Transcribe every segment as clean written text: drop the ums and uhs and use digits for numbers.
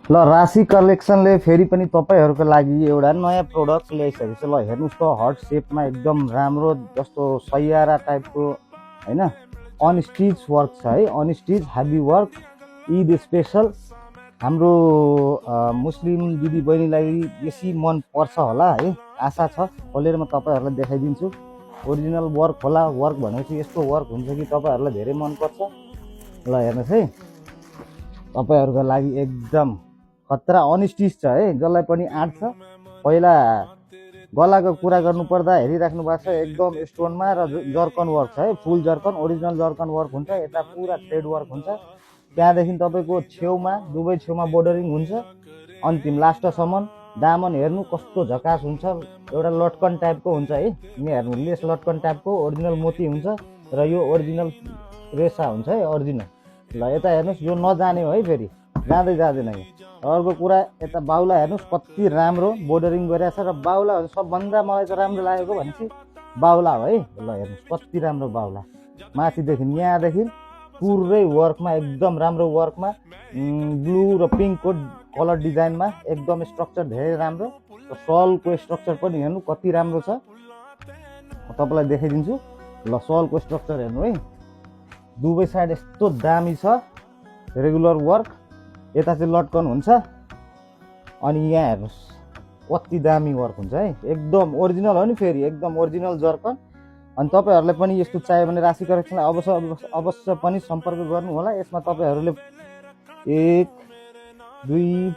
ल राशि कलेक्सनले फेरि पनि तपाईँहरूको लागि एउटा नयाँ प्रोडक्ट ल्याइसकेको छ। ल हेर्नुहोस् त, हर्ट सेपमा एकदम राम्रो जस्तो सैयारा टाइपको होइन, अनस्टिच वर्क छ है, unstitch heavy work, Eid special. हाम्रो मुस्लिम दिदीबहिनीलाई बेसी मन पर्छ होला है, आशा छ। खोलेर म तपाईँहरूलाई देखाइदिन्छु। ओरिजिनल वर्क होला, वर्क भनेपछि यस्तो वर्क हुन्छ कि तपाईँहरूलाई धेरै मनपर्छ। ल हेर्नुहोस् है, तपाईँहरूको लागि एकदम खतरा अनस्टिच छ है, जसलाई पनि आँट्छ। पहिला गलाको कुरा गर्नुपर्दा हेरिराख्नु भएको छ, एकदम स्टोनमा र जर्कन वर्क छ है, फुल जर्कन, ओरिजिनल जर्कन वर्क हुन्छ। यता पुरा थ्रेड वर्क हुन्छ, त्यहाँदेखि तपाईँको छेउमा दुवै छेउमा बोर्डरिङ हुन्छ, अन्तिम लास्टसम्म। दामन हेर्नु कस्तो झकास हुन्छ, एउटा लटकन टाइपको हुन्छ है, यहाँ हेर्नु लेस लटकन टाइपको ओरिजिनल मोती हुन्छ, र यो ओरिजिनल रेसा हुन्छ है, ओरिजिनल। ल यता हेर्नुहोस्, यो नजाने हो है, फेरि जाँदै जाँदैन। अर्को कुरा यता बाहुला हेर्नुहोस् कति राम्रो बोर्डरिङ गरिरहेको छ, र बाहुला सबभन्दा मलाई त राम्रो लागेको भनेपछि बाहुला हो है। ल हेर्नुहोस् कति राम्रो बाहुला, माथिदेखि यहाँदेखि पुरै वर्कमा, एकदम राम्रो वर्कमा, ब्लू र पिङ्कको कलर डिजाइनमा, एकदम स्ट्रक्चर धेरै राम्रो। र सलको स्ट्रक्चर पनि हेर्नु कति राम्रो छ, म तपाईँलाई देखाइदिन्छु। ल सलको स्ट्रक्चर हेर्नु है, दुवै साइड यस्तो दामी छ, रेगुलर वर्क। यता चाहिँ लटकन हुन्छ, अनि यहाँ हेर्नुहोस् कति दामी वर्क हुन्छ है, एकदम ओरिजिनल हो नि, फेरि एकदम ओरिजिनल जर्कन। अनि तपाईँहरूलाई पनि यस्तो चाहियो भने राशि कलेक्सनलाई अवश्य पनि सम्पर्क गर्नु होला। यसमा तपाईँहरूले 1 2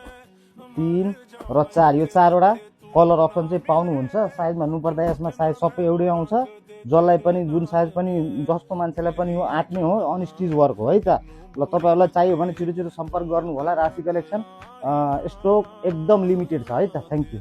3 र 4 यो 4वटा कलर अप्सन चाहिँ पाउनुहुन्छ। साइज भन्नुपर्दा यसमा साइज सबै एउटै आउँछ, जसलाई पनि जुन साइज पनि जस्तो मान्छेलाई पनि यो आँट्ने हो, अनस्टिच वर्क हो है त। ल तपाईँहरूलाई चाहियो भने छिटो छिटो सम्पर्क गर्नु होला। राशि कलेक्सन स्टक एकदम लिमिटेड छ है त। Thank you.